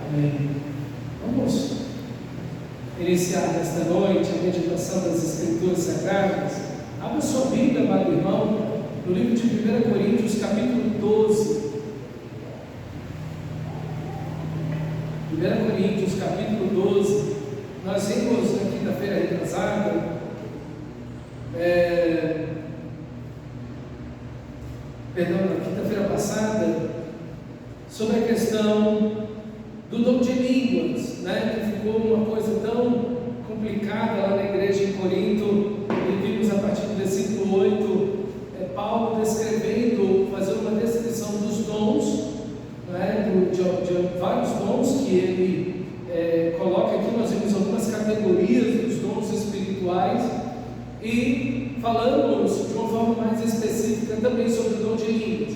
Amém. Vamos iniciar nesta noite a meditação das Escrituras Sagradas. Abra sua Bíblia, amado irmão, no livro de 1 Coríntios, capítulo 12. 1 Coríntios, capítulo 12. Nós vimos na quinta-feira retrasada, na quinta-feira passada, sobre a questão do dom de línguas, que ficou uma coisa tão complicada lá na igreja em Corinto. E vimos a partir do versículo 8, Paulo descrevendo, fazendo uma descrição dos dons, de vários dons que ele coloca aqui. Nós vimos algumas categorias dos dons espirituais e falamos de uma forma mais específica também sobre o dom de línguas.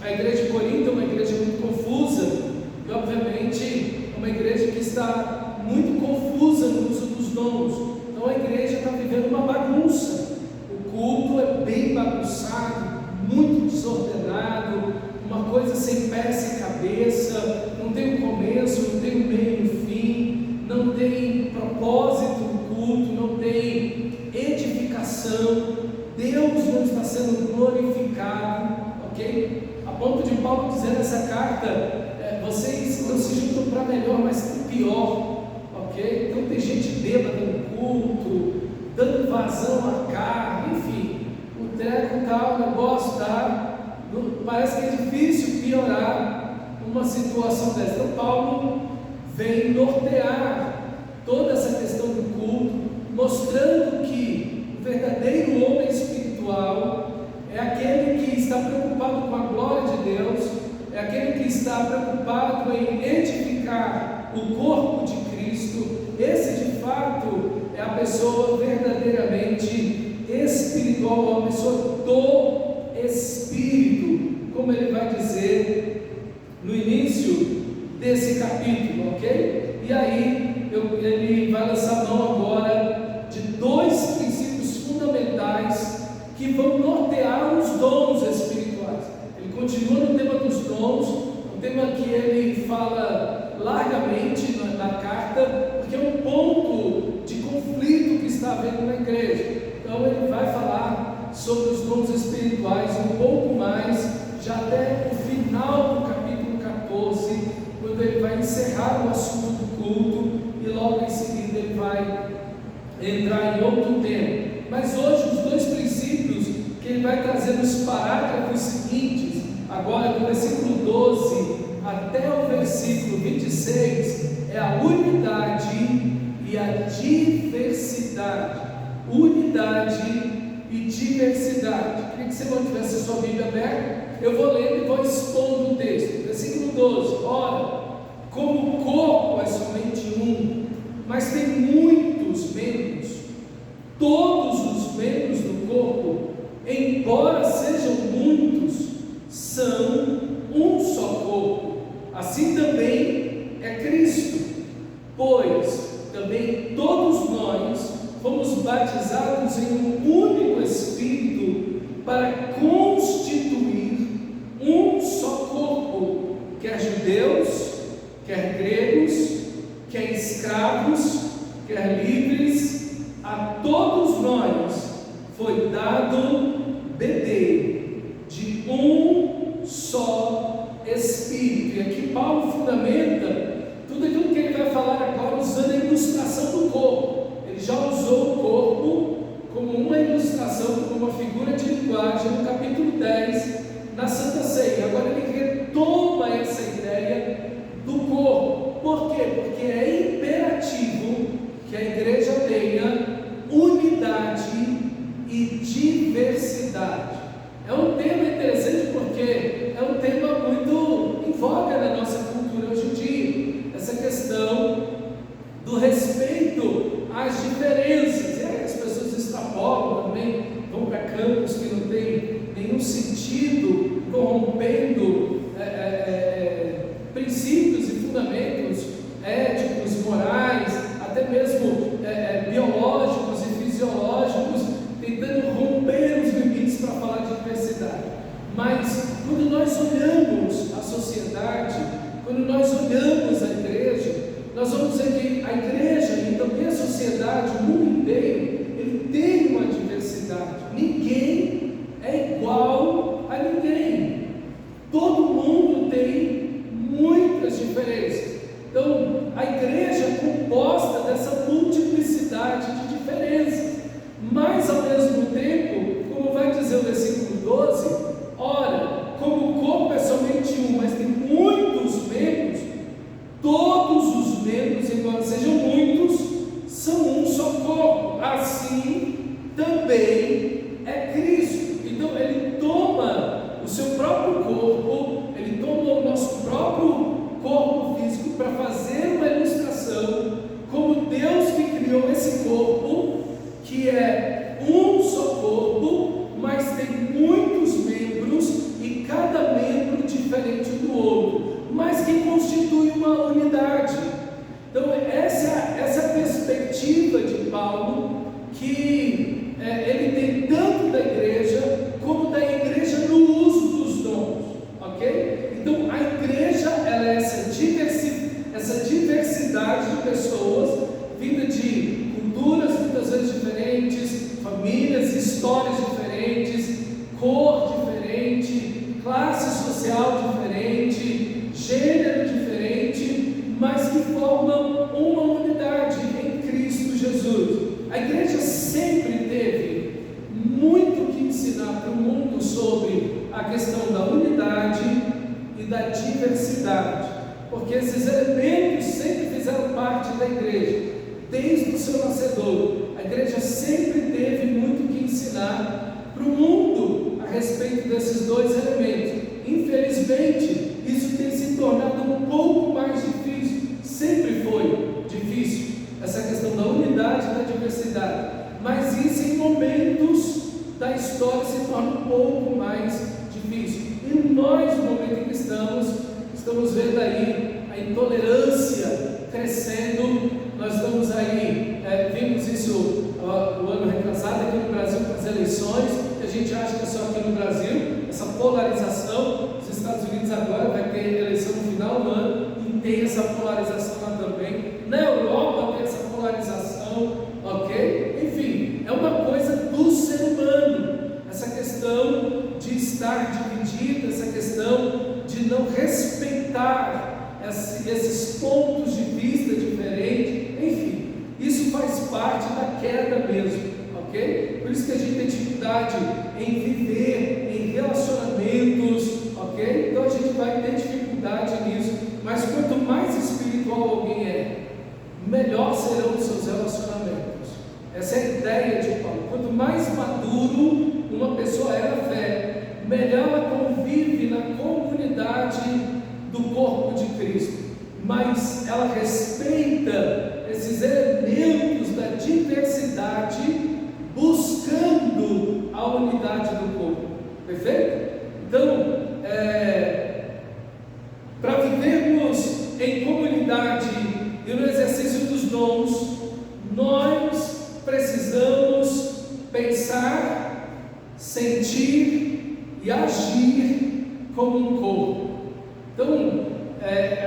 A igreja de Corinto é uma igreja muito confusa e, obviamente, é uma igreja que está muito confusa no uso dos dons. Então a igreja está vivendo uma bagunça. O culto é bem bagunçado, muito desordenado, uma coisa sem pé, sem cabeça, não tem um começo, não tem um meio e um fim, não tem propósito no culto, não tem edificação, Deus não está sendo glorificado, ok? A ponto de Paulo dizer nessa carta, vocês não se juntam para melhor, mas para pior, ok? Então tem gente bêbada no culto, dando vazão à carne, enfim, o treco está, o negócio está, parece que é difícil piorar uma situação dessa. Então Paulo vem nortear toda essa questão do culto, mostrando que o verdadeiro homem espiritual é aquele que está preocupado com a glória de Deus, é aquele que está preocupado em edificar o corpo de Cristo. Esse de fato é a pessoa verdadeiramente espiritual, a pessoa do Espírito, como ele vai dizer no início desse capítulo, ok? E aí ele vai lançar mão agora de dois princípios fundamentais que vão nortear os dons espirituais. Ele continua no tema dos dons, um tema que ele fala largamente na carta, porque é um ponto de conflito que está havendo na igreja. Então ele vai falar sobre os dons espirituais um pouco mais, já até o final do capítulo 14, quando ele vai encerrar o assunto do culto, e logo em seguida ele vai entrar em outro tema. Mas hoje os dois princípios que ele vai trazer nos parágrafos seguintes, agora do versículo 12 até o versículo 26, é a unidade e a diversidade. Unidade e diversidade. Queria que você mantivesse a sua Bíblia aberta. Eu vou ler e vou expondo o texto. Versículo 12. Ora, como o corpo é somente um, mas tem muitos membros, todos os membros do corpo, embora sejam muitos, são um só corpo. Assim também é Cristo, pois também todos nós fomos batizados em um único Espírito para constituir um só corpo, quer judeus, quer gregos, quer escravos, quer livres, a todos nós foi dado beber de um só Espírito. E aqui Paulo fundamenta tudo aquilo que ele vai falar agora usando a ilustração do corpo. Ele já usou o corpo como uma ilustração, como uma figura de linguagem no capítulo 10 na Santa Ceia. Agora ele retoma essa ideia do corpo. Por quê? Porque é imperativo que a igreja tenha unidade e diversidade. É um tema interessante porque é um tema muito em voga na nossa cultura hoje em dia, essa questão do respeito às diferenças. E aí as pessoas extrapolam também, vão para campos que não tem nenhum sentido, corrompendo Mas quando nós olhamos a sociedade, quando nós olhamos a igreja, nós vamos ver que a igreja e também a sociedade, o mundo inteiro, ele tem uma diversidade. Ninguém é igual a ninguém. Todo mundo tem muitas diferenças. Então, a igreja é composta dessa multiplicidade de diferenças. Mas, ao mesmo tempo, como vai dizer o versículo 12, ora, como o corpo é somente um, mas tem muitos membros, todos os membros, embora sejam muitos, são um só corpo. Assim também é Cristo. Então ele toma o seu próprio corpo, ele toma o nosso próprio corpo físico para fazer uma ilustração como Deus que criou esse corpo, que é um só corpo, mas tem muitos membros e cada membro diferente do outro, mas que constitui uma unidade. Então essa é a perspectiva de Paulo, que ele tem tanto da igreja como da igreja no uso dos dons, ok? Então a igreja, ela é essa diversidade de pessoas, vinda de culturas muitas vezes diferentes, famílias, histórias diferentes, cor diferente, classe social diferente, gênero diferente, mas que formam uma unidade em Cristo Jesus. A igreja sempre teve muito que ensinar para o mundo sobre a questão da unidade e da diversidade, porque esses elementos sempre fizeram parte da igreja, desde o seu nascedor. A igreja sempre teve muito que ensinar para o mundo a respeito desses dois elementos. Infelizmente, isso tem se tornado um pouco mais difícil. Sempre foi difícil essa questão da unidade e da diversidade, mas isso em momentos da história se torna um pouco mais difícil. E nós, no momento em que estamos vendo aí a intolerância crescendo. Nós estamos aí, vimos isso o ano retrasado aqui no Brasil com as eleições, que a gente acha que é só aqui no Brasil, essa polarização. Os Estados Unidos agora vai ter eleição no final do ano e tem essa polarização lá também. Na Europa tem essa polarização, ok? Enfim, é uma coisa do ser humano, essa questão de estar dividido, essa questão de não respeitar esses pontos de vista diferentes. Enfim, isso faz parte da queda mesmo, ok? Por isso que a gente tem dificuldade em viver em relacionamentos, ok? Então a gente vai ter dificuldade nisso, mas quanto mais espiritual alguém é, melhor serão os seus relacionamentos. Essa é a ideia de Paulo. Quanto mais maduro uma pessoa é na fé, melhor ela convive na comunidade do corpo de Cristo, mas ela respeita esses elementos da diversidade, buscando a unidade do corpo. Perfeito? Então, para vivermos em comunidade e no exercício dos dons, nós precisamos pensar, sentir e agir como um corpo. Então,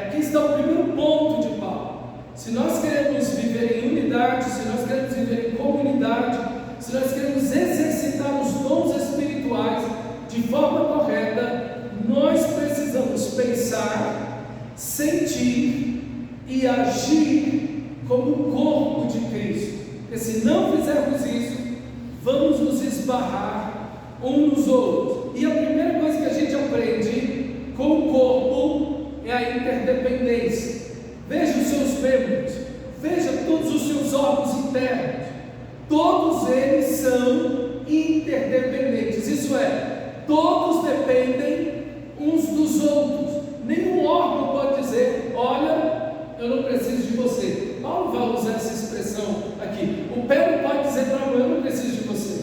aqui está o primeiro ponto de Paulo. Se nós queremos viver em unidade, se nós queremos viver em comunidade, se nós queremos exercitar os dons espirituais de forma correta, nós precisamos pensar, sentir e agir como o corpo de Cristo. Porque se não fizermos isso, vamos nos esbarrar uns nos outros. E a primeira coisa que a gente aprende com o corpo é a interdependência. Veja os seus membros, veja todos os seus órgãos internos, todos eles são interdependentes, isso é, todos dependem uns dos outros. Nenhum órgão pode dizer: olha, eu não preciso de você. Paulo vai usar essa expressão aqui. O pé não pode dizer para a mão: eu não preciso de você.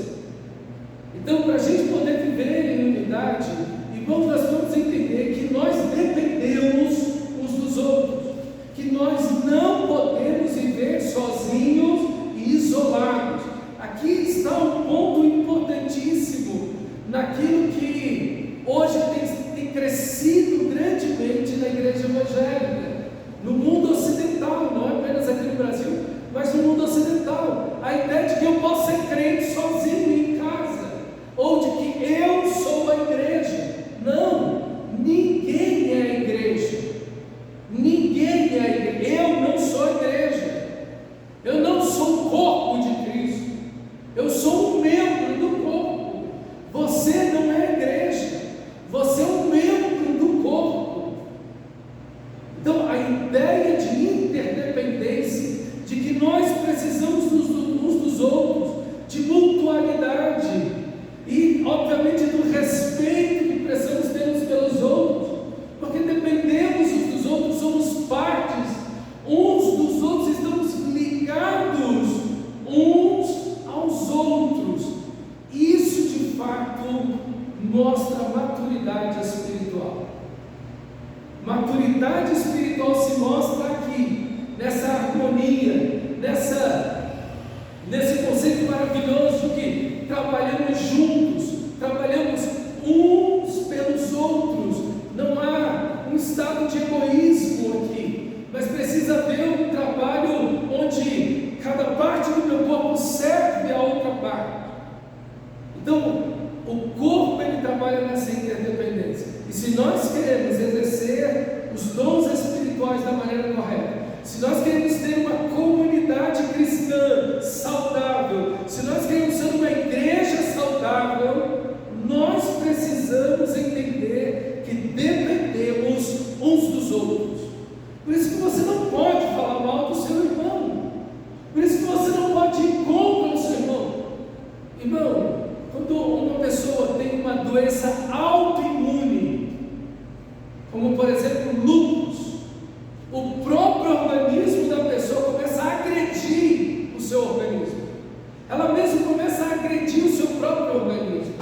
Então, para a gente poder viver em unidade, irmãos, nós vamos entender que nós dependemos uns dos outros, que nós não podemos viver sozinhos e isolados. Aqui está um ponto importantíssimo naquilo que hoje tem crescido grandemente na igreja evangélica, no mundo ocidental, não é apenas aqui no Brasil, mas no mundo ocidental. A ideia de que eu posso ser crente sozinho em casa, ou de que eu sou a igreja. Não, ninguém é a igreja. Ninguém é a igreja. Eu não sou a igreja. Eu não sou o corpo de Cristo. Eu sou um membro do corpo. Você não é a igreja. Você é um membro do corpo. Então, a ideia de interdependência, de que nós precisamos uns dos outros, de mutualidade e, obviamente, do respeito que precisamos ter uns pelos outros, porque dependemos uns dos outros, somos partes uns dos outros, estamos ligados uns aos outros. Isso, de fato, mostra maturidade espiritual. Maturidade espiritual se mostra aqui, nessa harmonia, nesse conceito maravilhoso de que trabalhamos juntos, trabalhamos uns pelos outros. Não há um estado de egoísmo aqui, mas precisa haver um trabalho onde cada parte do meu corpo serve a outra parte. Então, o corpo ele trabalha nessa interdependência. E se nós queremos exercer os dons espirituais da maneira correta, se nós queremos ter uma comunidade cristã saudável, se nós queremos ser uma igreja saudável, nós precisamos entender que dependemos uns dos outros. Por isso que você não pode falar mal do seu irmão. Por isso que você não pode ir contra o seu irmão. Irmão, quando uma pessoa tem uma doença autoimune, como por exemplo lúpus, o próprio organismo da pessoa começa a agredir o seu organismo. Ela mesmo começa a agredir o seu próprio organismo.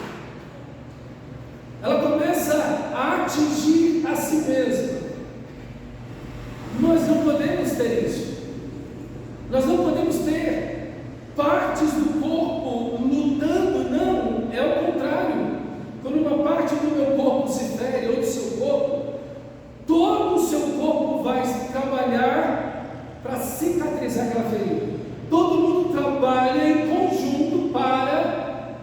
Ela começa a atingir a si mesma. Nós não podemos ter isso. Nós não podemos ter partes do corpo lutando, não, é o contrário. Quando uma parte do meu corpo se fere, ou do seu corpo, todo o seu corpo vai trabalhar para cicatrizar aquela ferida. Todo mundo trabalha em conjunto para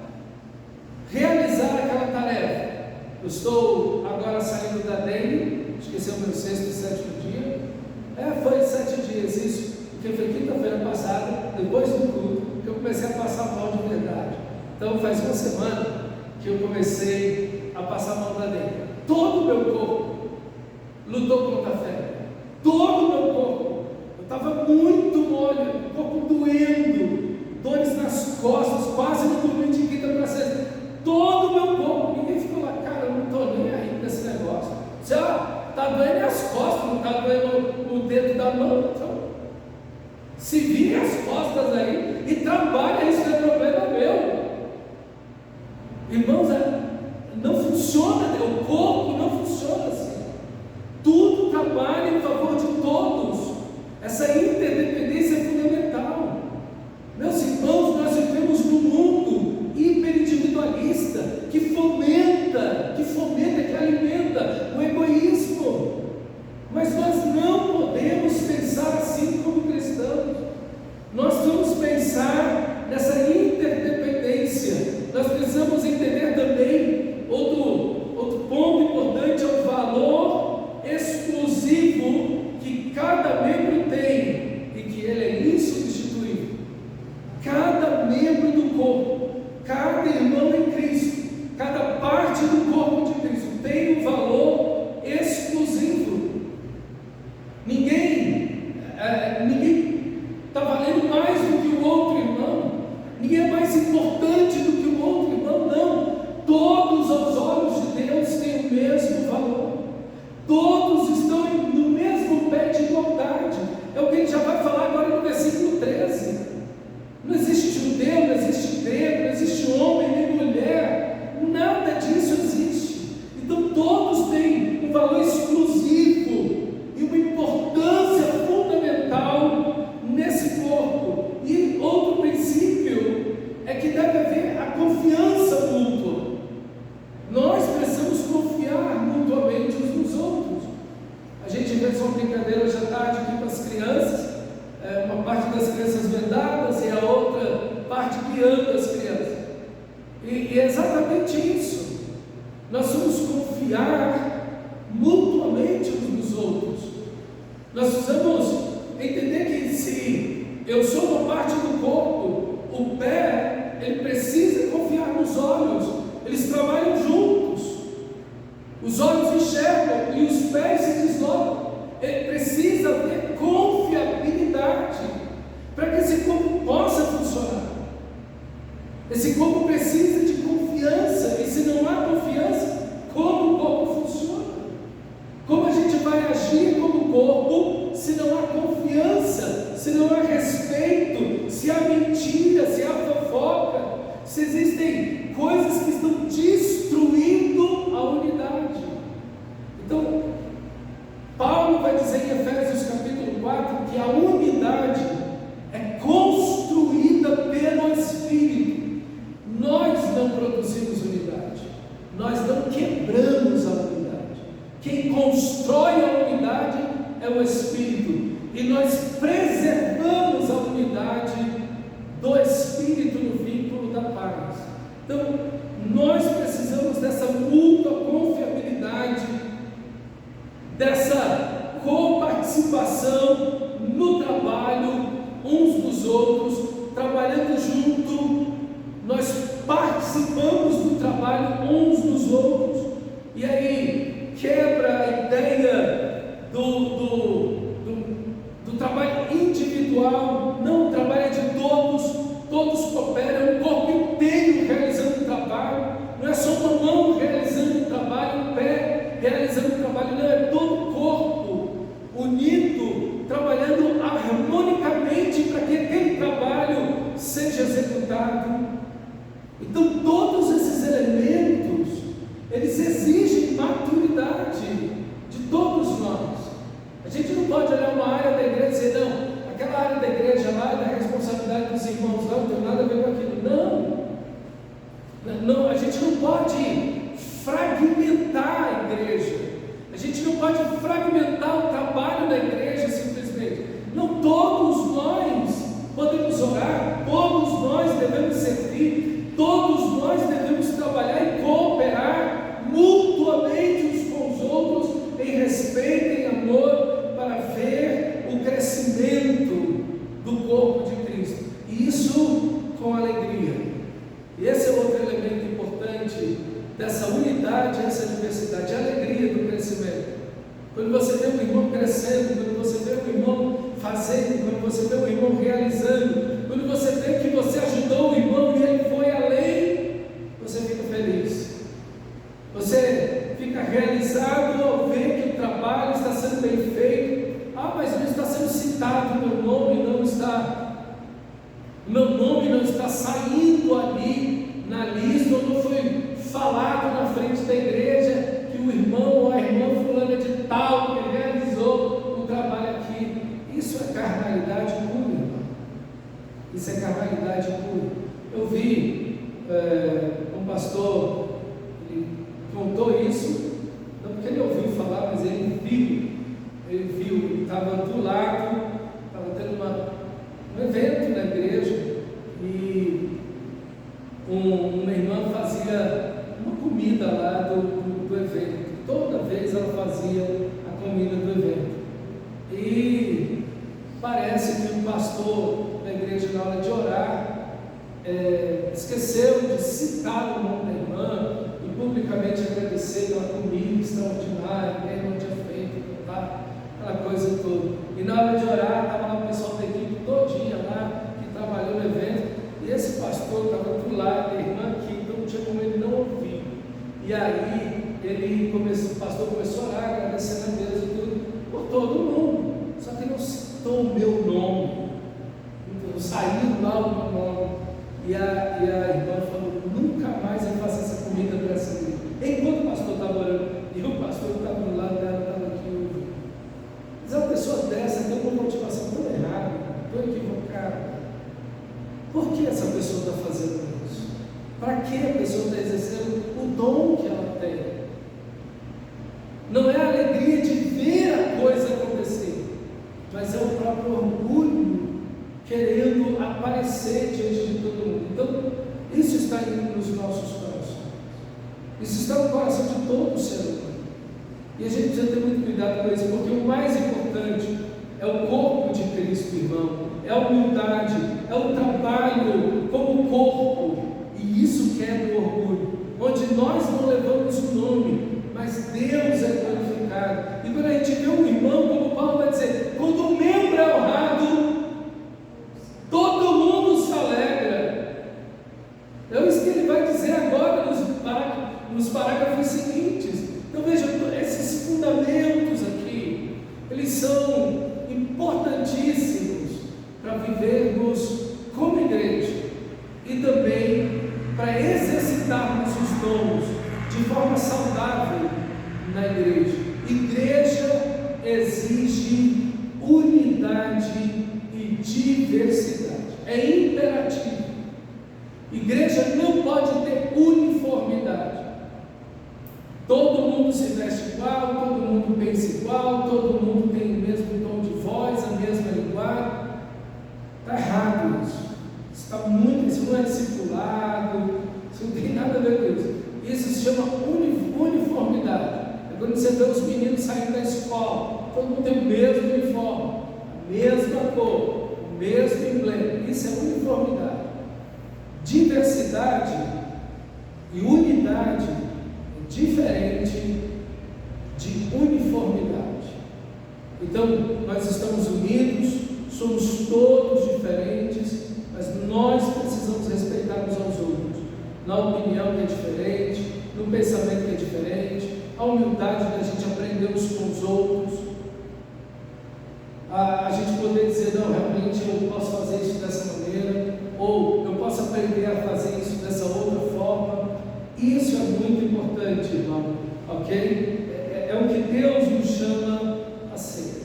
realizar aquela tarefa. Eu estou agora saindo da dengue, esqueci o meu 6º e 7º dia. Foi 7 dias isso, porque foi quinta-feira passada, depois do culto, que eu comecei a passar mal de verdade. Então faz uma semana que eu comecei a passar mal da dengue. Todo o meu corpo lutou contra a febre. Todo o meu corpo. Eu estava muito mole, o corpo doendo, dores nas costas, quase não dormi de quinta para sexta. Todo o meu corpo. Ninguém ficou lá, cara, eu não estou nem aí para esse negócio. Está doendo as costas, não está doendo o dedo da mão. Então, se vir as costas aí e trabalha, isso não é problema meu. Irmãos, não funciona, o corpo não funciona assim. Tudo trabalha em favor de todos. Essa interdependência é fundamental. Meus irmãos, nós vivemos num mundo hiperindividualista que fomenta, que alimenta o egoísmo. Mas nós não podemos pensar assim como cristãos. Nós vamos pensar nessa interdependência. Nós precisamos entender também outro ponto importante, é o valor exclusivo que cada membro tem e que ele é insubstituível. Cada membro do corpo, cada irmão em Cristo, cada parte do corpo de Cristo tem um valor exclusivo. Ninguém está valendo mais do que o outro irmão. Ninguém é mais importante do que o outro irmão, não. Todos aos olhos de Deus têm o mesmo valor. Todos estão no mesmo pé de igualdade. É o que ele já vai falar agora no versículo 13. Não existe judeu, não existe grego, não existe homem nem mulher. cuidando das crianças. E é exatamente isso. Nós vamos confiar mutuamente uns nos outros. Nós precisamos entender que se eu sou uma parte do corpo, o pé, ele precisa confiar nos olhos. Eles trabalham juntos. Os olhos enxergam e os pés se deslocam. Ele precisa ter confiabilidade para que esse corpo possa funcionar. Esse corpo precisa de confiança, e se não há confiança, como o corpo funciona? Como a gente vai agir como corpo se não há confiança, se não há respeito, se há mentira, se há fofoca, se existem coisas que estão destruindo a unidade? Então, Paulo vai dizer em Efésios capítulo 4 que a unidade é construída pelo Espírito. Nós não produzimos unidade, nós não quebramos a unidade. Quem constrói a unidade é o Espírito, e nós preservamos a unidade do Espírito no vínculo da paz. Então, nós precisamos dessa mútua confiabilidade, dessa coparticipação no trabalho uns dos outros, trabalhando junto. Nós participamos do trabalho uns dos outros, e aí quebra a ideia do trabalho individual. Não, o trabalho é de todos, todos cooperam, o corpo inteiro realizando o trabalho, não é só uma mão realizando o trabalho, um pé realizando o trabalho, não, é todo o corpo unido, trabalhando harmonicamente para que aquele trabalho seja executado. Então, todos esses elementos, eles exigem maturidade de todos nós. A gente não pode olhar uma área da igreja e dizer, não, aquela área da igreja lá é da responsabilidade dos irmãos, não tem nada a ver com aquilo. Não, a gente não pode fragmentar a igreja. A gente não pode fragmentar o trabalho da igreja simplesmente. Não, todos nós podemos orar, todos nós devemos servir, todos nós devemos trabalhar e cooperar mutuamente uns com os outros, em respeito, em amor, para ver o crescimento do corpo de Cristo. E isso com alegria. E esse é outro elemento importante dessa unidade, essa diversidade, a alegria do crescimento. Quando você vê um irmão crescendo, quando você vê um irmão fazendo, quando você vê um irmão realizando, quando você vê que você ajudou o irmão e ele foi além, você fica feliz. Você fica realizado ao ver que o trabalho está sendo bem feito. Ah, mas não está sendo citado o meu nome, o meu nome não está saindo ali na lista, ou não foi falado na frente da igreja que o irmão ou a irmã fulana de tal que realizou o trabalho aqui. Isso é carnalidade pura, irmão. Isso é carnalidade pura. Eu vi um pastor, ele contou isso, não porque ele ouviu falar, mas ele estava do lado, estava tendo um evento na igreja, e uma irmã fazia uma comida lá do evento. Toda vez ela fazia a comida do evento. E parece que o pastor da igreja, na hora de orar, esqueceu de citar o nome da irmã e publicamente agradecer pela comida extraordinária que a irmã tinha feito, aquela coisa toda. E na hora de orar, estava lá o pessoal da equipe todinha lá, que trabalhou no evento, e esse pastor estava do lado da irmã aqui, então não tinha como ele não ouvir. E aí o pastor começou a orar, agradecendo a Deus e tudo, por todo mundo, só que não citou o meu nome, não saiu lá o meu nome. E a irmã falou, nunca mais vai fazer essa comida para essa igreja. Enquanto o pastor estava orando, e o pastor que estava do lado dela estava aqui ouvindo. Mas uma pessoa dessa tem uma motivação tão errada, tão equivocada. Por que essa pessoa está fazendo isso? Para que a pessoa está exercendo o dom que ela tem? Não é a alegria de ver a coisa acontecer, mas é o próprio orgulho querendo aparecer diante de todo mundo. Então, Isso está no coração de todo ser humano. E a gente precisa ter muito cuidado com isso, porque o mais importante é o corpo de Cristo, irmão. É a humildade, é o trabalho como corpo. E isso quebra o orgulho. Onde nós não levamos o nome, mas Deus é glorificado. E quando a gente vê um irmão, como Paulo vai dizer, quando o membro é honrado, todo mundo se alegra. É isso que ele vai dizer agora nos parágrafos seguintes. Então veja, esses fundamentos aqui, eles são importantíssimos para vivermos como igreja e também para exercitarmos os dons de forma saudável na igreja. Igreja exige unidade e diversidade. É imperativo. Igreja não pode ter uniformidade. Todo mundo se veste igual, todo mundo pensa igual, todo mundo tem o mesmo tom de voz, a mesma linguagem. Está errado isso. Isso não é discipulado, isso não tem nada a ver com isso. Isso se chama uniformidade. É quando você vê os meninos saindo da escola, todo mundo tem o mesmo uniforme, a mesma cor, o mesmo emblema. Isso é uniformidade. Diversidade e unidade é diferente de uniformidade. Então, nós estamos unidos, somos todos diferentes, mas nós precisamos respeitar uns aos outros, na opinião que é diferente, no pensamento que é diferente, a humildade da gente aprender uns com os outros, a gente poder dizer, não, realmente eu posso fazer isso dessa maneira, ou eu posso aprender a fazer isso dessa outra forma. Isso é muito importante, irmão, ok? É o que Deus nos chama a ser.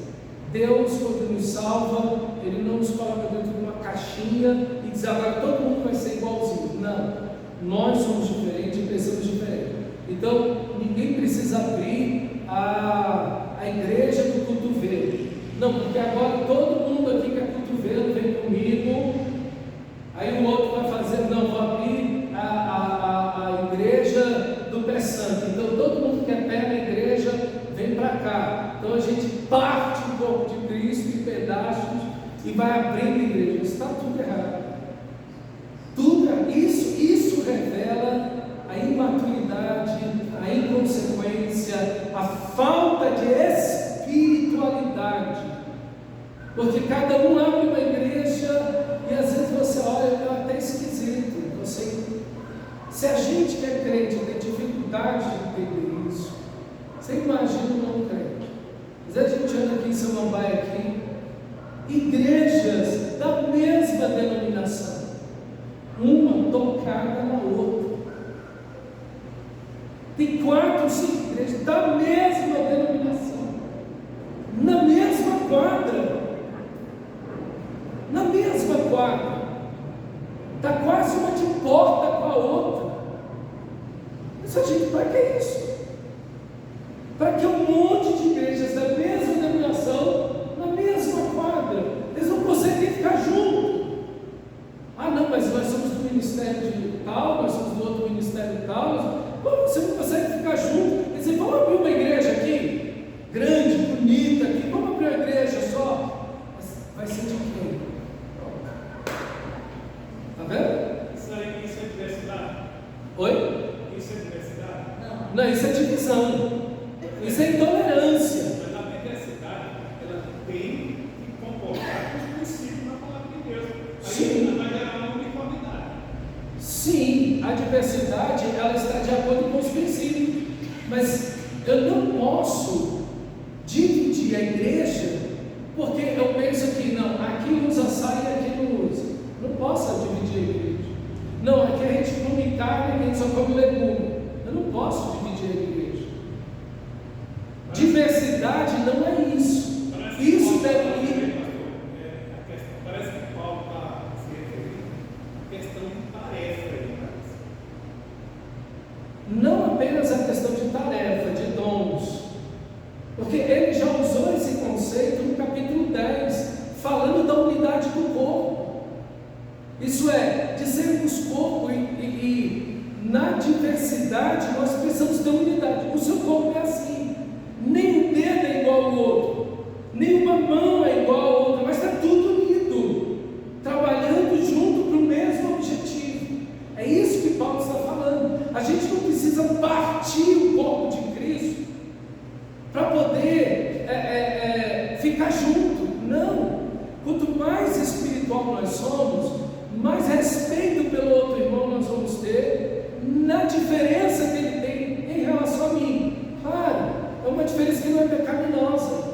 Deus, quando nos salva, Ele não nos coloca dentro de uma caixinha e diz, agora todo mundo vai ser igualzinho. Não, nós somos diferentes e pensamos diferente. Então, ninguém precisa abrir a igreja do cotovelo. Não, porque agora todo mundo aqui que é cotovelo vem comigo, aí o outro vai fazer, não, vou abrir a igreja do pé santo. Então, todo mundo que é pé na igreja vem para cá. Então, a gente parte o corpo de Cristo em pedaços e vai abrindo a igreja. Isso está tudo errado. Isso revela a imaturidade, a inconsequência, a falta de espiritualidade. Porque cada um abre uma igreja e às vezes você olha, é até esquisito. Se a gente que é crente tem dificuldade de entender isso, você imagina um não crente. Às vezes a gente anda aqui em Samambaia, aqui, igrejas da mesma denominação, uma tocada na outra. Tem 4 ou 5 igrejas da mesma denominação, na mesma quadra. Está quase uma de porta com a outra. Essa gente, para que isso? Para que um monte de igrejas da mesma denominação, na mesma quadra, eles não conseguem ficar juntos. Ah, não, mas nós somos do ministério de tal, nós somos do outro ministério tal. Você não consegue ficar junto. Quer dizer, vamos abrir uma igreja aqui, grande, bonita aqui, vamos abrir uma igreja só. Mas vai ser de quem? Está vendo? Isso é diversidade. Oi? Isso é diversidade? Não, isso é divisão. Isso é intolerância. Mas a diversidade, ela tem que concordar com os princípios da palavra de Deus. Aí vai gerar uma uniformidade. Sim, a diversidade, ela está de acordo com os princípios. Mas eu não posso dividir a igreja porque eu penso que não, aqui usa saia e aqui não usa. Não posso dividir a igreja. Não, aqui a gente come carne e a gente só come legume. Eu não posso dividir a igreja. Diversidade não é isso. Isso deve ir. Parece que Paulo está se referindo à questão de tarefa. Não apenas a questão de tarefa, de dons. Porque ele já usou esse conceito no capítulo 10, falando da unidade do corpo. Isso é, de sermos corpo e na diversidade nós precisamos ter unidade. O seu corpo é assim, nem um dedo é igual ao outro, nem uma mão é igual à outra, mas está tudo unido, trabalhando junto para o mesmo objetivo. É isso que Paulo está falando. A gente não precisa partir o corpo de Cristo para poder ficar junto. Não. Quanto mais espiritual nós somos, mais respeito pelo outro irmão nós vamos ter na diferença que ele tem em relação a mim. Claro, é uma diferença que não é pecaminosa.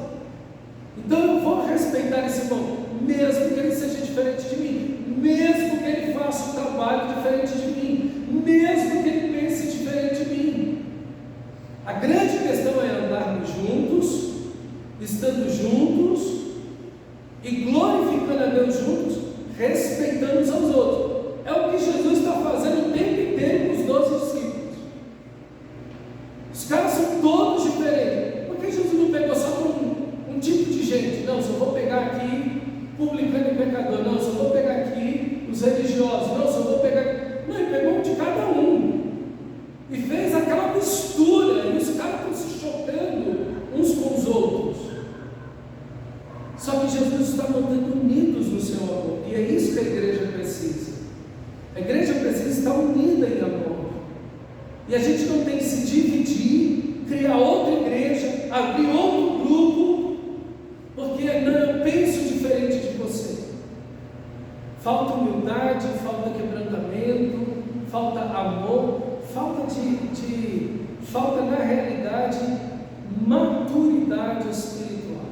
Então eu vou respeitar esse irmão, mesmo que ele seja diferente de mim, mesmo que ele faça um trabalho diferente de mim, mesmo que ele pense diferente de mim. A grande questão é andarmos juntos, estando juntos e glorificando a Deus juntos, respeitando uns aos outros. É o que Jesus está fazendo o tempo inteiro com os 12 discípulos. Os caras são todos diferentes. Por que Jesus não pegou só um tipo de gente? Não, só vou pegar aqui publicano e pecador. Não, só vou pegar aqui os religiosos. Não, só vou pegar... Não, ele pegou um de cada um e fez aquela mistura, e os caras estão se chocando uns com os outros. Só que Jesus está mantendo unidos no seu amor, e é isso que a igreja precisa. A igreja precisa estar unida em amor, e a gente não tem que se dividir, criar outra igreja, abrir outro grupo, porque não, eu penso diferente de você. Falta humildade, falta quebrantamento, falta amor, falta na realidade maturidade espiritual.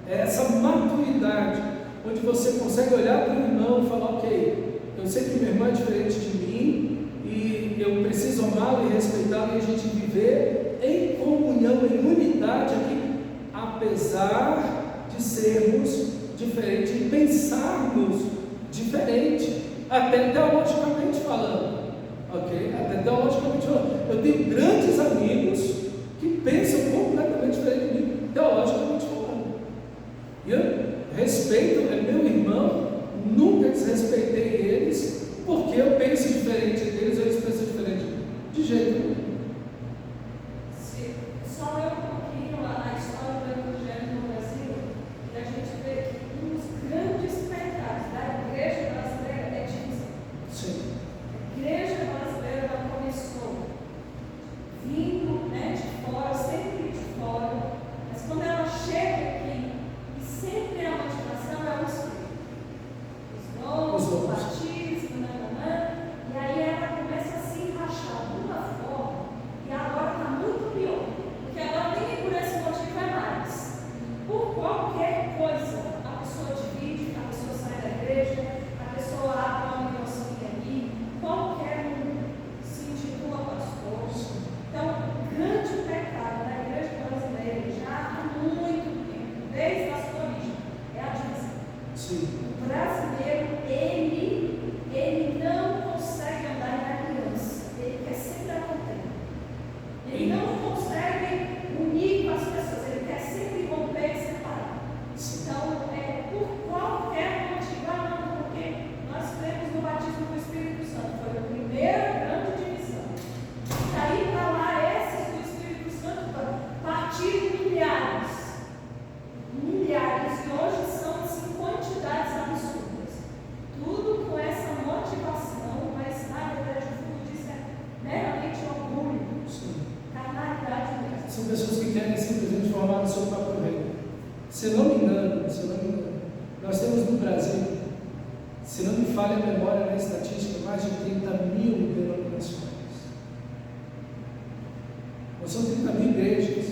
É essa maturidade onde você consegue olhar para o irmão e falar: ok, eu sei que meu irmão é diferente de mim e eu preciso amá-lo e respeitá-lo, e a gente viver em comunhão, em unidade aqui, apesar de sermos diferentes e pensarmos diferente, até teologicamente falando. Ok? Até teologicamente falando. Eu tenho grandes amigos que pensam completamente diferente de mim, teologicamente falando. E eu respeito, é meu irmão, nunca desrespeitei eles, porque eu penso diferente deles, eles pensam diferente de jeito nenhum. Só eu um pouquinho a história do Evangelho no Brasil, e a gente vê que um dos grandes pecados da igreja brasileira é divisão. Sim. A igreja brasileira ela começou vindo de fora, sempre de fora, mas quando ela chega aqui, e sempre a motivação é o Espírito. Os dons, o batismo, e aí ela começa a se encaixar de uma forma, e agora está muito pior, porque agora nem por esse motivo é mais. Por qualquer coisa, a pessoa divide, a pessoa sai da igreja, a pessoa abre uma negocinha ali, qualquer um se intitula pastor. Então, o grande pecado da igreja brasileira já há muito tempo, desde a sua origem, é a divisão. Sim. O brasileiro, ele não consegue andar em aliança, ele quer sempre a contenda. Ele não consegue unir com as pessoas, ele quer sempre romper e separar. Então, por qualquer motivo, não, porque nós cremos no batismo do Espírito Santo, foi a primeira grande divisão. Daí para lá, esses do Espírito Santo partiram milhares, e hoje são assim, quantidades absurdas. Tudo com essa motivação, mas na verdade o fundo disso é meramente orgulho, carnalidade mesmo. São pessoas que querem simplesmente formar o seu próprio reino. Se não me engano, nós temos no Brasil, se não me falha a memória na estatística, mais de 30 mil denominações. Não são 30 mil igrejas,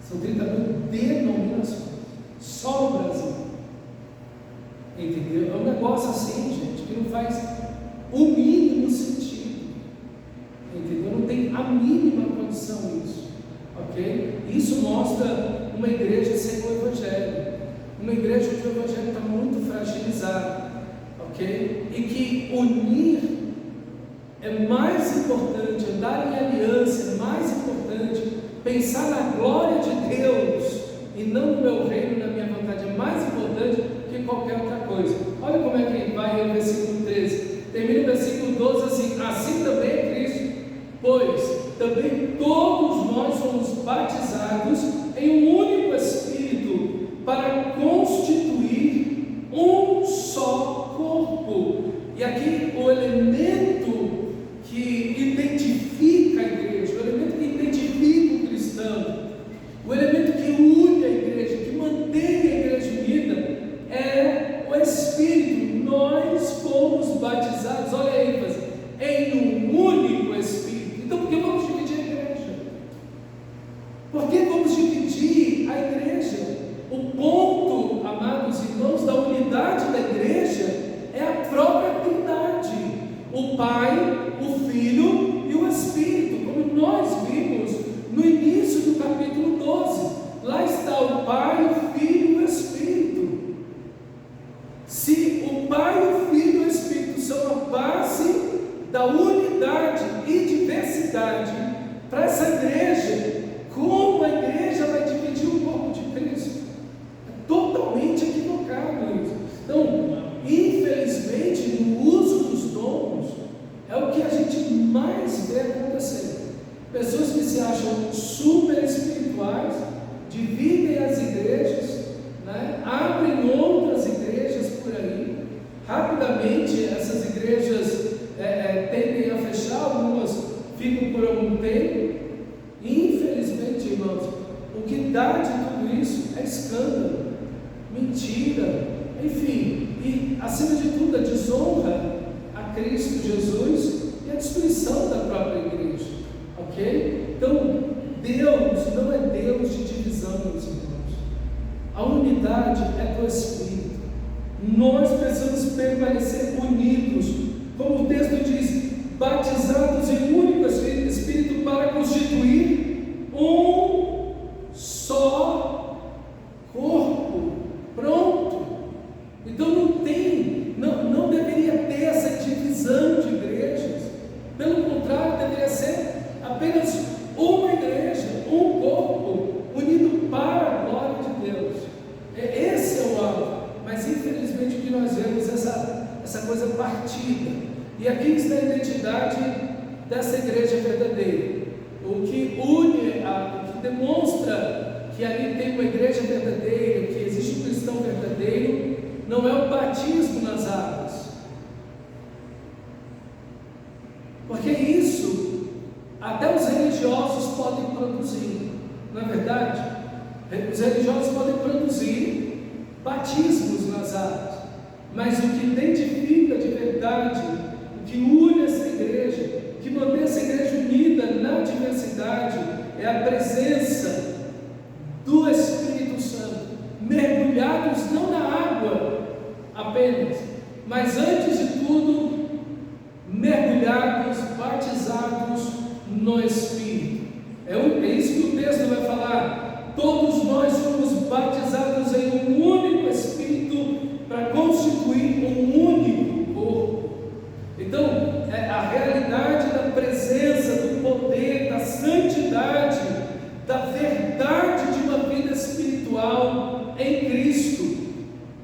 são 30 mil denominações, só no Brasil. Entendeu? É um negócio assim, gente, que não faz o mínimo sentido. Entendeu? Não tem a mínima condição isso. Ok? Isso mostra uma igreja sem o Evangelho. Uma igreja onde o Evangelho está muito fragilizado. Ok? E que unir é mais importante, andar em aliança é mais importante, pensar na glória de Deus e não no meu reino, na minha vontade, é mais importante que qualquer outra coisa. Olha como é que vai o versículo 13. Termina o versículo 12 assim: assim também Cristo pois também todos nós fomos batizados em um único Espírito para constituir um só corpo. E aqui o elemento que identifica a igreja, o elemento que identifica o cristão, o elemento que une a igreja, que mantém a igreja unida, é o Espírito. Nós fomos batizados, olha a ênfase, em um único Espírito. Então por que vamos dividir a igreja? Por que vamos dividir a igreja? O ponto, amados irmãos, da unidade da igreja é a própria Trindade, o Pai, o Filho e o Espírito, como nós vimos no início do capítulo 12. Lá está o Pai, o Filho e o Espírito. Se o Pai, o Filho e o Espírito são a base da unidade e diversidade para essa igreja, como a igreja vai dividir o corpo de Cristo? É totalmente equivocado isso. Então, infelizmente, no uso dos dons, é o que a gente mais vê acontecer. Pessoas que se acham super espirituais, dividem as igrejas, né? Abrem outras igrejas por aí. Rapidamente, essas igrejas tendem a fechar, algumas ficam por algum tempo. Infelizmente, irmãos, o que dá de tudo isso é escândalo, mentira, enfim, e acima de tudo a desonra a Cristo Jesus e a destruição da própria igreja, ok? Então, Deus não é Deus de divisão, meus irmãos. A unidade é do Espírito. Nós precisamos permanecer unidos, como o texto diz, batizados em um único Espírito para constituir um só corpo. Pronto. Então não deveria ter essa divisão de igrejas. Pelo contrário, deveria ser apenas uma igreja, um corpo, unido para a glória de Deus. Esse é o alvo. Mas infelizmente o que nós vemos é essa coisa partida. E aqui está a identidade dessa igreja verdadeira. O que une, o que demonstra que ali tem uma igreja verdadeira, que existe um cristão verdadeiro, não é o batismo nas águas. Porque isso até os religiosos podem produzir, não é verdade? Os religiosos podem produzir batismos nas águas, mas o que identifica de verdade, o que une essa igreja, o que mantém essa igreja unida na diversidade, é a presença do Espírito Santo, mergulhados não na água apenas, mas antes de tudo, mergulhados, batizados no Espírito. É isso que o texto vai falar. Todos nós fomos batizados em um único Espírito para constituir um único corpo. Então, a realidade da presença, do poder, da santidade, da verdade de uma vida espiritual em Cristo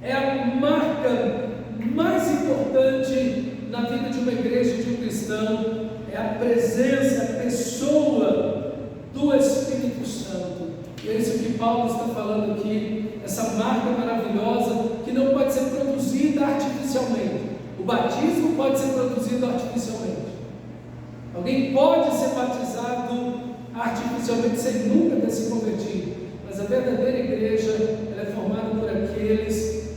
é a marca mais importante na vida de uma igreja, de um cristão. É a presença, a pessoa do Espírito Santo. E é isso que Paulo está falando aqui, essa marca maravilhosa que não pode ser produzida artificialmente. O batismo pode ser produzido artificialmente. Alguém pode ser batizado artificialmente sem nunca ter se convertido, mas a verdadeira igreja ela é formada por aqueles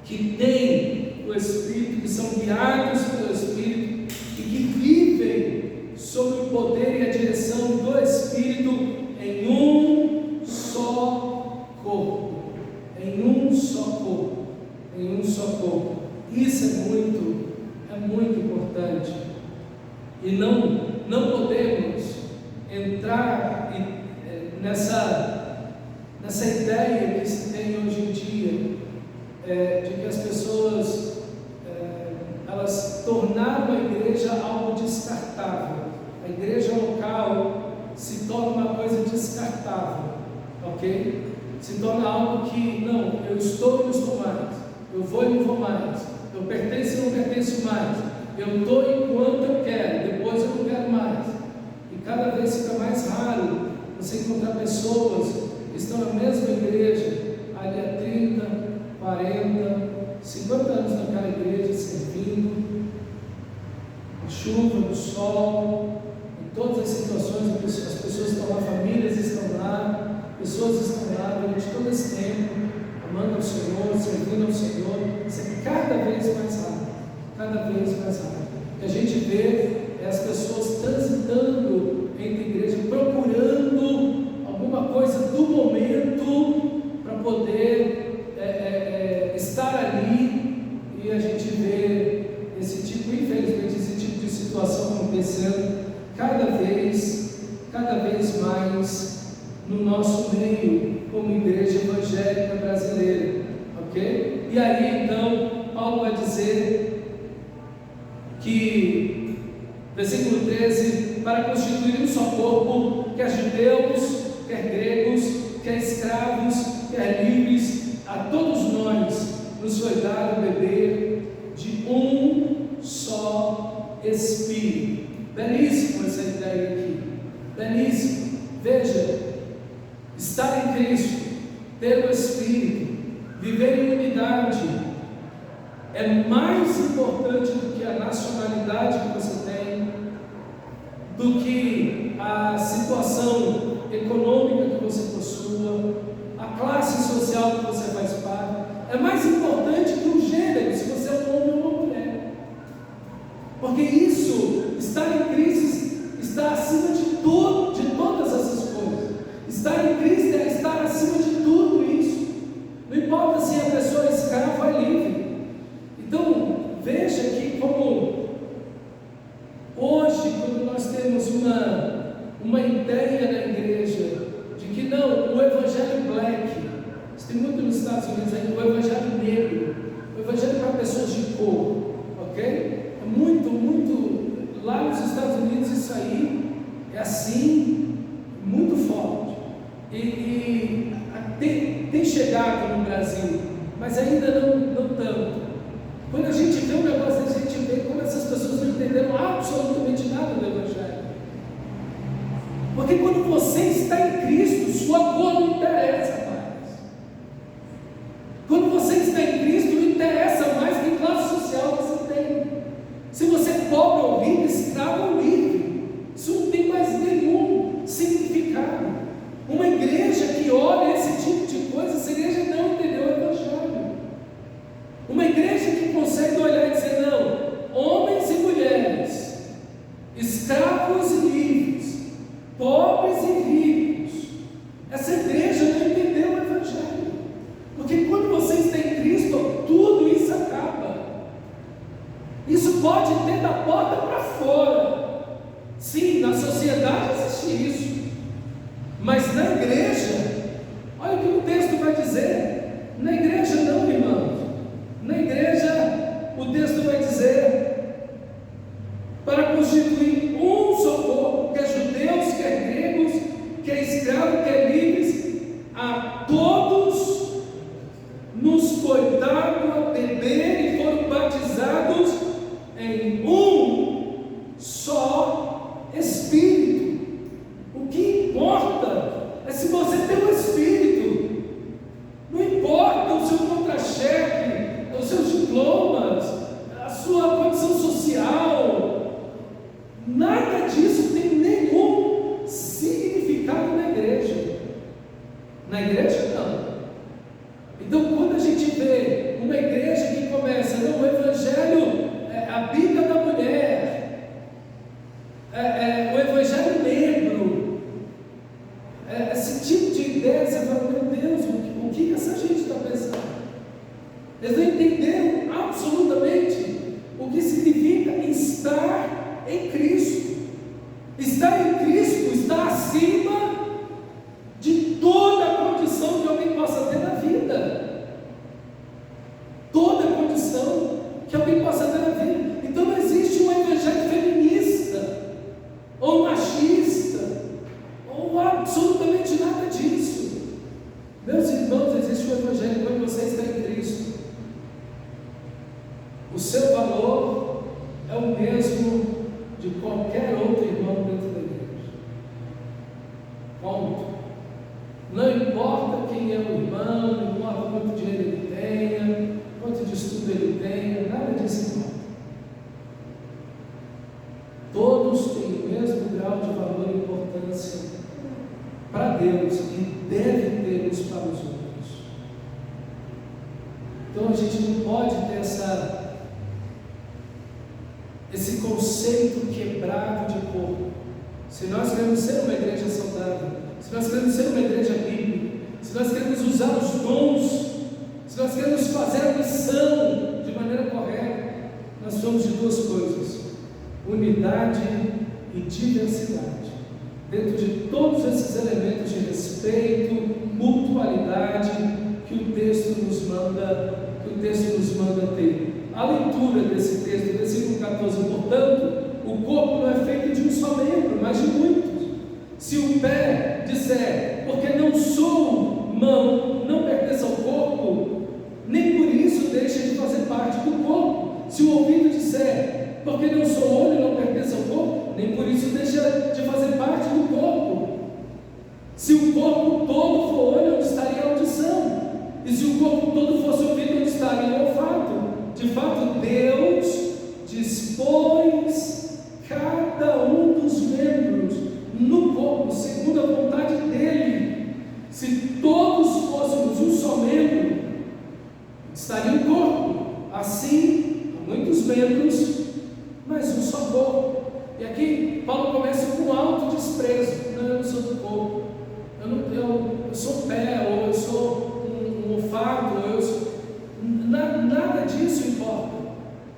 que têm o Espírito, que são guiados pelo Espírito e que vivem sob o poder e a direção do Espírito em um só corpo, em um só corpo, em um só corpo. Isso é muito importante. E não podemos entrar nessa ideia que se tem hoje em dia, de que as pessoas elas tornaram a igreja algo descartável. A igreja local se torna uma coisa descartável, ok? Se torna algo que, não, eu estou e não estou mais, eu vou e não vou mais, eu pertenço e não pertenço mais, eu estou enquanto eu quero, depois eu não quero mais. cada vez fica mais raro você encontrar pessoas que estão na mesma igreja ali há 30, 40, 50 anos naquela igreja, servindo, na chuva, no sol, em todas as situações, as pessoas estão lá, famílias estão lá, pessoas estão lá durante todo esse tempo, amando ao Senhor, servindo ao Senhor. Isso é cada vez mais raro, cada vez mais raro. O que a gente vê é as pessoas transitando entre a igreja, procurando alguma coisa do momento para poder estar ali, e a gente vê esse tipo, infelizmente, esse tipo de situação acontecendo cada vez mais no nosso meio, como igreja evangélica brasileira, ok? E aí então Paulo vai dizer que, versículo 13, para constituir um só corpo, quer judeus, quer gregos, quer escravos, quer livres, a todos nós nos foi dado beber de um só Espírito. Belíssimo essa ideia aqui, belíssimo. Veja, estar em Cristo, ter o Espírito, viver em unidade, é mais importante do que a nacionalidade que você tem, do que a situação econômica que você possua, a classe social que você faz parte. É mais importante que o gênero, se você é um homem ou uma mulher, porque isso, estar em Cristo, está acima de tudo, de todas essas coisas. Estar em Cristo é estar acima de tudo isso. Não importa se a pessoa é escrava ou é livre. Então, veja que como hoje, quando nós temos uma ideia na igreja de que não, o evangelho black, isso tem muito nos Estados Unidos aí, o evangelho negro, o evangelho para pessoas de cor, ok? É muito, lá nos Estados Unidos isso aí é assim, muito forte, e tem chegado no Brasil, mas ainda não tanto. Quando a gente vê um negócio, a gente vê como essas pessoas não entenderam absolutamente nada do evangelho. Porque quando você está em Cristo, sua cor não interessa mais. Quando você está em Cristo, não interessa mais que classe social você tem. Se você é pobre ou rico, escravo ou livre, isso não tem mais nenhum significado. Uma igreja que olha esse tipo de coisa, essa igreja não entendeu o evangelho. Uma igreja que consegue olhar e dizer, não, homens e mulheres, escravos e livres, pobres e ricos, essa igreja não entendeu o evangelho, porque quando você está em Cristo, tudo isso acaba. Isso pode ter da porta para fora. Sim, na sociedade existe isso, mas na igreja, olha o que o texto vai dizer. Na igreja não, irmãos. Na igreja, o texto vai dizer, para constituir um só corpo, quer judeus, quer gregos, quer escravos, quer livres, a todos nos foi dado a beber e foram batizados em um só Espírito. O que importa é se você tem um Espírito, não importa o seu contra-cheque, os seus diplomas, a sua condição social, nada disso tem nenhum significado na igreja. Na igreja não. Então quando a gente vê uma igreja que começa, não, o evangelho, a Bíblia da mulher, o evangelho negro, esse tipo de ideia, você fala, meu Deus, o que essa gente está pensando? Eles não entenderam absolutamente o que significa estar em Cristo. Estar em Cristo está acima de toda a condição de importa quem é o irmão, não importa quanto dinheiro ele tenha, quanto de estudo ele tenha, nada disso importa. Todos têm o mesmo grau de valor e importância para Deus e deve ter uns para os outros. Então a gente não pode ter esse conceito quebrado de corpo. Se nós queremos ser uma igreja saudável, se nós queremos ser uma igreja bíblica, se nós queremos usar os dons, se nós queremos fazer a missão de maneira correta, nós somos de duas coisas: unidade e diversidade. Dentro de todos esses elementos de respeito, mutualidade que o texto nos manda ter. A leitura desse texto, versículo 14, portanto, o corpo não é feito de um só membro, mas de muitos. Se o pé disser, porque não sou mão, não pertence ao corpo, nem por isso deixa de fazer parte do corpo. Se o ouvido disser, porque não sou olho, não pertence ao corpo, nem por isso deixa de fazer parte do corpo. Se o corpo todo for olho, onde estaria a audição? E se o corpo todo fosse ouvido, onde estaria o olfato? De fato, Deus dispôs cada um dos membros no corpo, segundo a vontade dele. Se todos fôssemos um só membro, estaria um corpo. Assim, há muitos membros, mas um só corpo. E aqui Paulo começa com autodesprezo. Não, eu não sou do corpo, eu sou pé, ou eu sou um olfato, nada disso importa.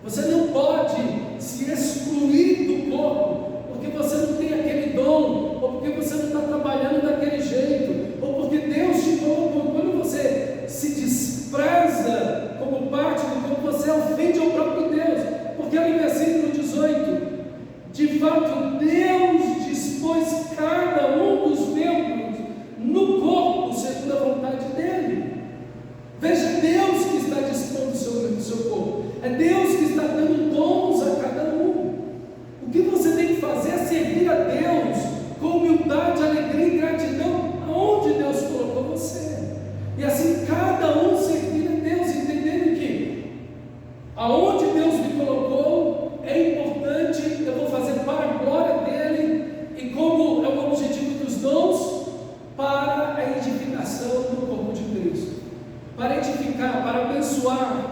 Você não pode se excluir do corpo porque você não tem aquele dom, ou porque você não está trabalhando daquele jeito, ou porque Deus te colocou. Quando você se despreza como parte do corpo, você ofende ao próprio Deus. Porque ali no versículo 18, de fato Deus dispôs cada um dos membros no corpo segundo a vontade dele. Veja, Deus que está dispondo do seu corpo, é Deus que está dando dons a cada um. O que você tem que fazer é servir a Deus com humildade, alegria e gratidão aonde Deus colocou você, e assim cada um servir a Deus, entendendo que aonde Deus me colocou é importante, eu vou fazer para a glória dele, e como é o objetivo dos dons, para a edificação do corpo de Cristo, para edificar, para abençoar,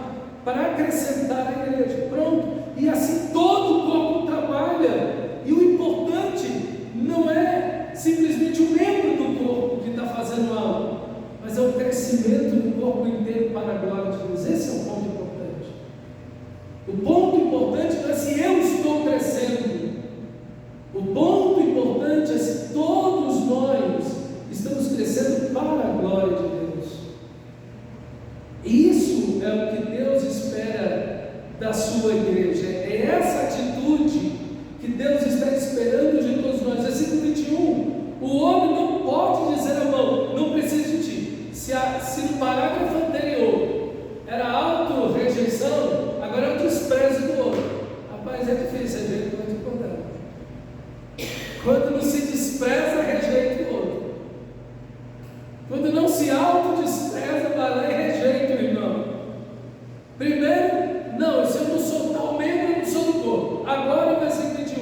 para acrescentar a igreja. Pronto. E assim todo o corpo trabalha. E o importante não é simplesmente o membro do corpo que está fazendo algo, mas é o crescimento do corpo inteiro para a glória de Deus. Esse é o ponto importante. O ponto importante não é se eu estou crescendo. O ponto importante é se todos nós estamos crescendo para a glória de Deus. Isso é o que Deus espera da sua igreja. É essa atitude que Deus está esperando de todos nós. Versículo 21. O homem não pode dizer à mão, não precisa de ti. Se no parágrafo anterior era auto-rejeição, agora é o desprezo do outro. Rapaz, é difícil a gente pode concordar. Quando não se despreza, rejeita o outro. Quando não se autodespreza, vai lá e rejeita o irmão. Primeiro, não, se eu não sou tal membro, eu não sou do corpo. Agora, versículo 21.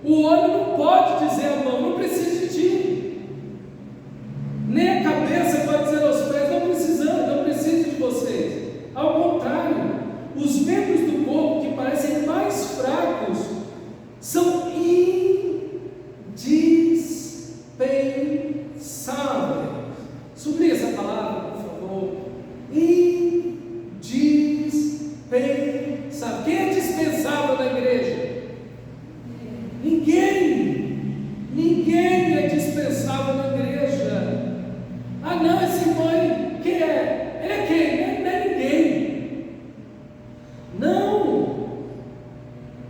O olho não pode dizer à mão, não precisa de ti. Nem a cabeça pode dizer aos pés, não preciso de vocês. Ao contrário, os membros do corpo que parecem mais fracos são indispensáveis. Sublinhe essa palavra, por favor. Indispensável. Quem é dispensável na igreja? Ninguém é dispensável na igreja. Ah, não, esse mãe, quem é? Ele é quem? Não é ninguém. Não.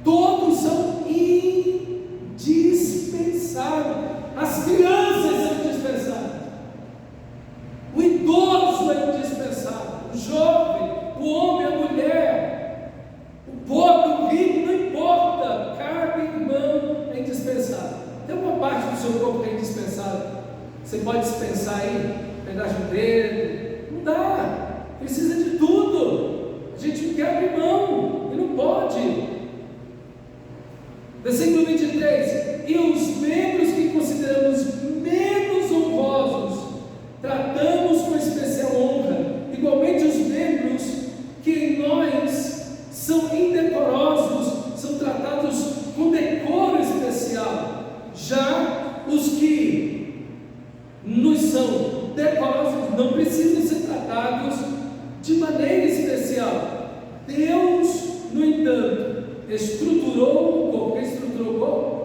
Todos são indispensáveis. As crianças são dispensáveis. O idoso é indispensável. O jovem, o homem, a mulher, o pobre, o rico, não importa. Cada irmão é indispensável. segredo. Não dá. Precisa de tudo. A gente não quer abrir mão. E não pode. Versículo 23. E os membros que consideramos menos honrosos, tratamos com especial honra. Igualmente os membros que em nós são indecorosos, são tratados com decoro especial. Já os que nos são decorosos não precisam ser tratados de maneira especial. Deus, no entanto, estruturou o corpo. Quem estruturou o corpo?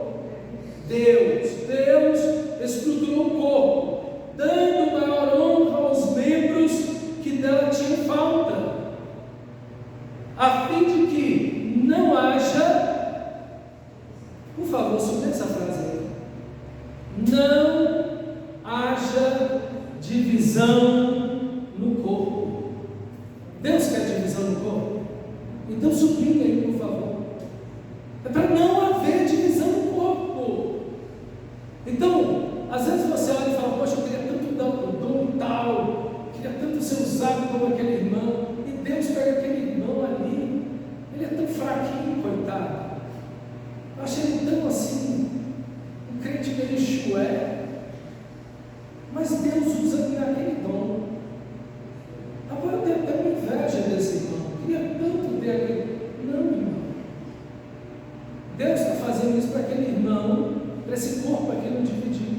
Deus estruturou o corpo, dando maior honra aos membros que dela tinham falta, a fim de que não haja, por favor, subir essa frase aí, não haja divisão no corpo. Deus quer divisão no corpo? Então sublinha aí, por favor. É para não haver divisão no corpo. Então, às vezes você olha e fala: poxa, eu queria tanto dar um dom tal, queria tanto ser usado como aquele irmão, e Deus pega aquele irmão ali, ele é tão fraquinho, coitado. Eu achei ele tão assim, um crente meio chué, mas Deus usa aquele dom. Agora eu tenho até uma inveja desse irmão, queria tanto ter aquele. Não, irmão. Deus está fazendo isso para aquele irmão, para esse corpo aqui não dividir.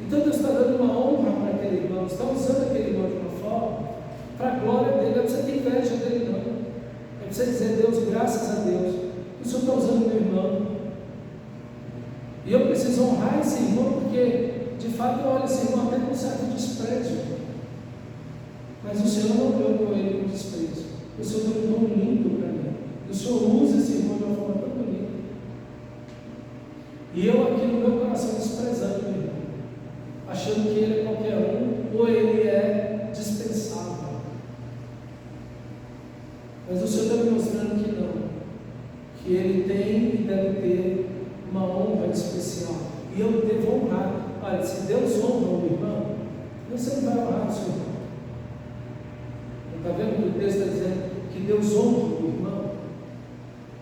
Então Deus está dando uma honra para aquele irmão, está usando aquele irmão de uma forma, para a glória dele. Não precisa ter inveja dele, não. É preciso dizer: Deus, graças a Deus, o Senhor está usando meu irmão. E eu preciso honrar esse irmão, porque de fato eu olho esse irmão até com certo desprezo. Mas o Senhor não deu com ele com desprezo. O Senhor deu um dom lindo para mim. O Senhor usa esse irmão de uma forma tão bonita. E eu aqui no meu coração desprezando o irmão, achando que ele é qualquer um, ou ele é dispensável. Mas o Senhor está me mostrando que não, que ele tem e deve ter uma honra especial, e eu devo honrar. Olha, se Deus honra o irmão, você não vai honrar o seu irmão. Está vendo que o texto está dizendo que Deus honra o irmão?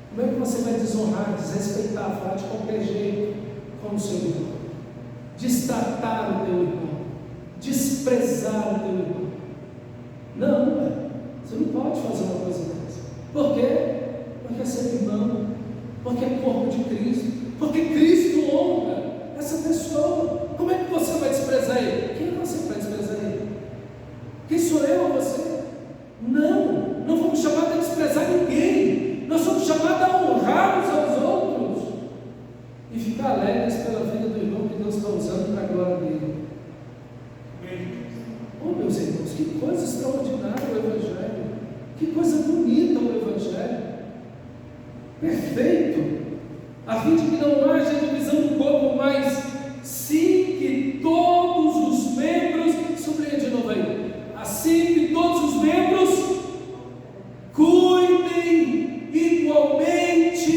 Como é que você vai desonrar, desrespeitar, falar de qualquer jeito com o seu irmão? Destratar o teu irmão, desprezar o teu irmão? Não, você não pode fazer uma coisa dessa. Por quê? Porque é seu irmão, porque é corpo de Cristo, porque Cristo honra essa pessoa. Como é que você vai desprezar ele? Quem é você para desprezar ele? Quem sou eu ou você? Não fomos chamados a desprezar ninguém. Nós somos chamados a honrar uns aos outros e ficar alegres pela vida do irmão que Deus está usando para a glória dele. Oh, meus irmãos, que coisa extraordinária o Evangelho, que coisa bonita o Evangelho, perfeito, a fim de que não haja divisão do corpo, mas sim que todos os membros, sublinha de novo aí, assim que todos os membros cuidem igualmente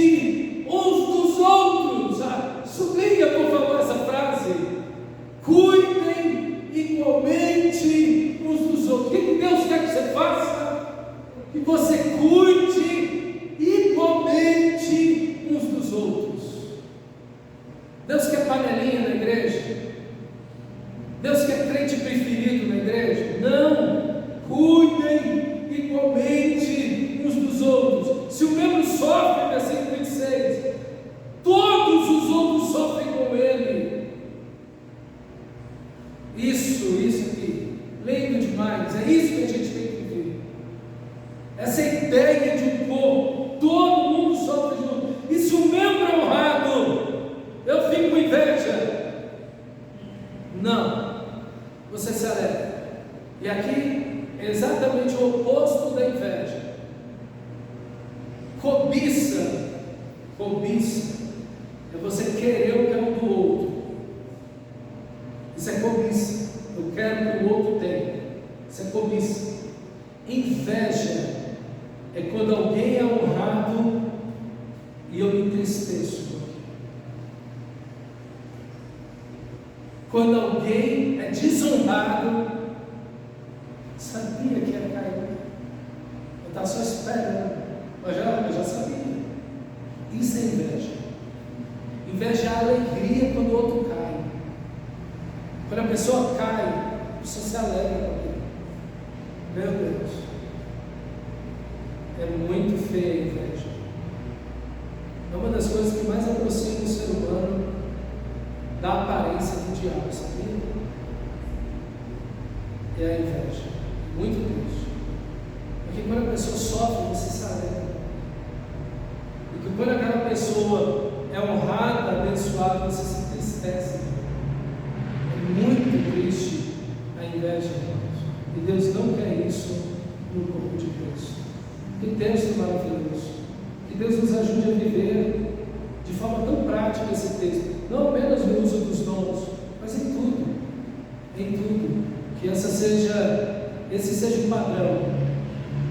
uns dos outros. Sublinha, por favor, essa frase. Cuidem igualmente uns dos outros. O que Deus quer que você faça? Que você cuide igualmente uns dos outros. Deus quer panelinha na igreja? Deus quer crente preferido na igreja? Não. Cuidem igualmente uns dos outros. Se o membro sofre, versículo 26, todos os outros sofrem com ele. Isso aqui, lindo demais. É isso que a gente tem que viver. Essa ideia de um corpo, todo mundo sofre junto. E se o membro é honrado, eu fico com inveja? Não. Você se alegra. E aqui é exatamente o oposto da inveja. Cobiça é você querer o que é um do outro. Isso é cobiça. Eu quero que o outro tenha. Isso é cobiça. Inveja é quando alguém é honrado e eu me entristeço. Quando alguém é desonrado, sabia que ia cair. Eu estava só esperando. Eu já sabia. Isso é inveja. Inveja é a alegria quando o outro cai. Quando a pessoa cai, a pessoa se alegra com ele. Meu Deus. É muito feia a inveja. É uma das coisas que mais aproxima o ser humano da aparência do diabo, sabia? É a inveja. Muito triste. Porque quando a pessoa sofre, você se alegra. E quando aquela pessoa é honrada, abençoada, você se entristece. É muito triste a inveja, irmãos. E Deus não quer isso no corpo de Cristo. Que texto maravilhoso. Que Deus nos ajude a viver de forma tão prática esse texto. Não apenas no uso dos dons, mas em tudo. Em tudo. Que esse seja o padrão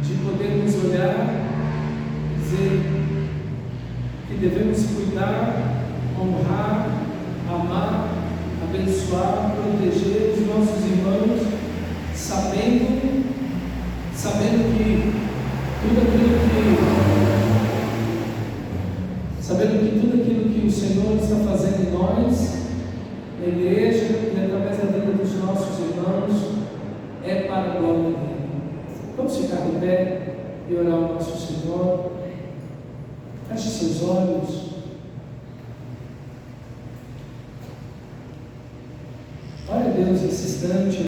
de podermos olhar e dizer que devemos cuidar, honrar, amar, abençoar, proteger os nossos irmãos, sabendo que tudo aquilo que o Senhor está fazendo em nós, na igreja e através da vida dos nossos irmãos, é para a glória dele. Vamos ficar de pé e orar ao nosso Senhor. Feche seus olhos. Olha, Deus, nesse instante.